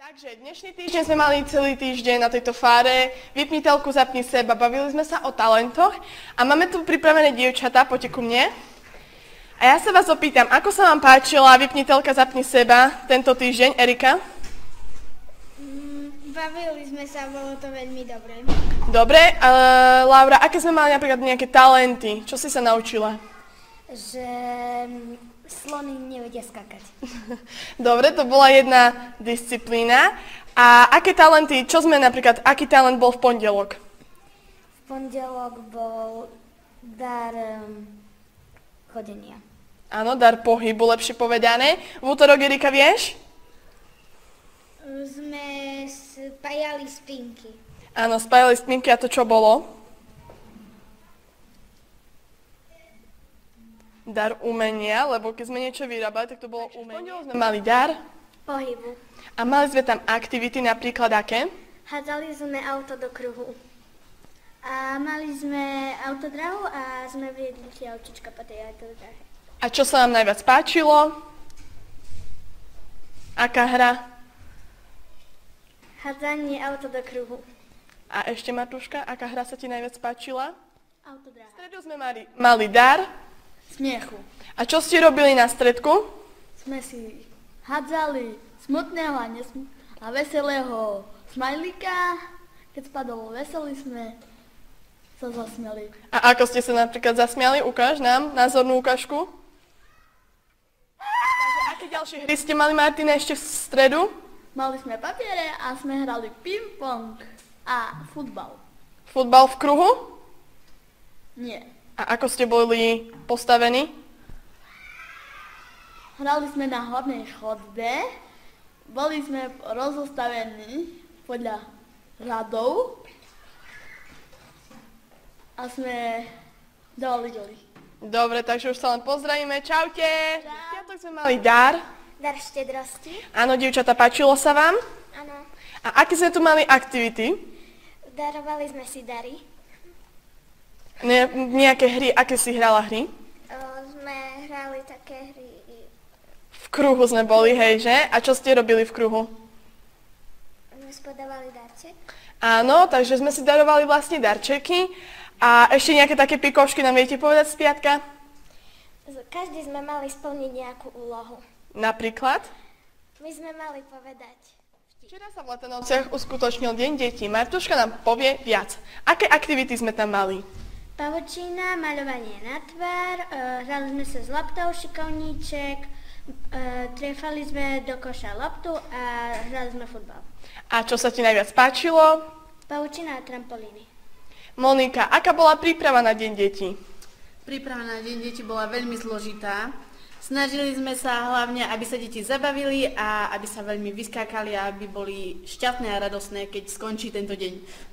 Takže dnešný týždeň sme mali celý týždeň na tejto fáre. Vypni telku, zapni seba, bavili sme sa o talentoch a máme tu pripravené dievčatá, poďte ku mne. A ja sa vás opýtam, ako sa vám páčila Vypni telka, zapni seba tento týždeň, Erika? Bavili sme sa, bolo to veľmi dobré. Dobre, Laura, aké sme mali napríklad nejaké talenty? Čo si sa naučila? Že slony nevedia skakať. Dobre, to bola jedna disciplína. A aké talenty, čo sme napríklad, aký talent bol v pondelok? V pondelok bol dar chodenia. Áno, dar pohybu, lepšie povedané. V útorok, Erika, vieš? Sme spájali spinky. Áno, spájali spinky a to čo bolo? Dar umenia, lebo keď sme niečo vyrábali, tak to bolo umenie. V pondelok sme mali dar. Pohybu. A mali sme tam aktivity, napríklad aké? Hádzali sme auto do kruhu. A mali sme autodrahu a sme viedli autička po tej autodrahe. A čo sa vám najviac páčilo? Aká hra? Hádzanie auto do kruhu. A ešte, Matúška, aká hra sa ti najviac páčila? Autodraha. V stredu sme mali dar. Smiechu. A čo ste robili na stredku? Sme si hádzali smutného a veselého smajlíka. Keď spadol veselý, sme sa zasmiali. A ako ste sa napríklad zasmiali? Ukáž nám názornú ukážku. Takže aké ďalšie hry ste mali, Martina, ešte v stredu? Mali sme papiere a sme hrali ping-pong a futbal. Futbal v kruhu? Nie. A ako ste boli postavení? Hrali sme na hornej chodbe, boli sme rozostavení podľa radov a sme dávali goly. Dobre, takže už sa len pozdravíme. Čaute! V piatok sme mali dar. Dar štedrosti. Áno, dievčatá, páčilo sa vám? Áno. A aké sme tu mali aktivity? Darovali sme si dary. Nejaké hry, aké si hrala hry? Sme hrali také hry. V kruhu sme boli, hej, že? A čo ste robili v kruhu? My spodávali darček. Áno, takže sme si darovali vlastne darčeky. A ešte nejaké také pikošky nám viete povedať z piatka? Každý sme mali splniť nejakú úlohu. Napríklad? My sme mali povedať. Včera sa v Latanovciach uskutočnil Deň detí. Martuška nám povie viac. Aké aktivity sme tam mali? Pavučina, maľovanie na tvár, hrali sme sa s loptou, šikovníček, trefali sme do koša loptu a hrali sme futbal. A čo sa ti najviac páčilo? Pavučina a trampolíny. Monika, aká bola príprava na Deň detí? Príprava na Deň detí bola veľmi zložitá. Snažili sme sa hlavne, aby sa deti zabavili a aby sa veľmi vyskákali a aby boli šťastné a radosné, keď skončí tento deň.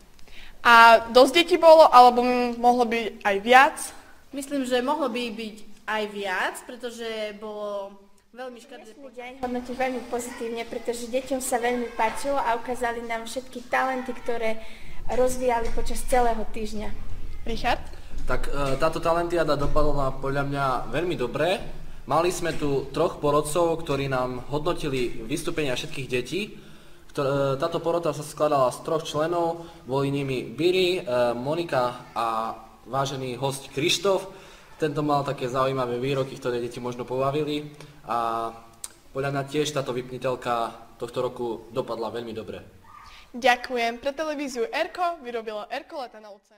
A dosť detí bolo, alebo mohlo byť aj viac? Myslím, že mohlo by byť aj viac, pretože bolo veľmi škaredé. Dnešný deň hodnotím veľmi pozitívne, pretože deťom sa veľmi páčilo a ukázali nám všetky talenty, ktoré rozvíjali počas celého týždňa. Richard? Tak táto talentiada dopadla podľa mňa veľmi dobre. Mali sme tu 3 porodcov, ktorí nám hodnotili vystúpenia všetkých detí. Táto porota sa skladala z 3 členov, boli nimi Biri, Monika a vážený host Krištof. Tento mal také zaujímavé výroky, ktoré deti možno pobavili a podľa mňa tiež táto vypniteľka tohto roku dopadla veľmi dobre. Ďakujem. Pre televíziu Erko vyrobilo Erko Latanovce.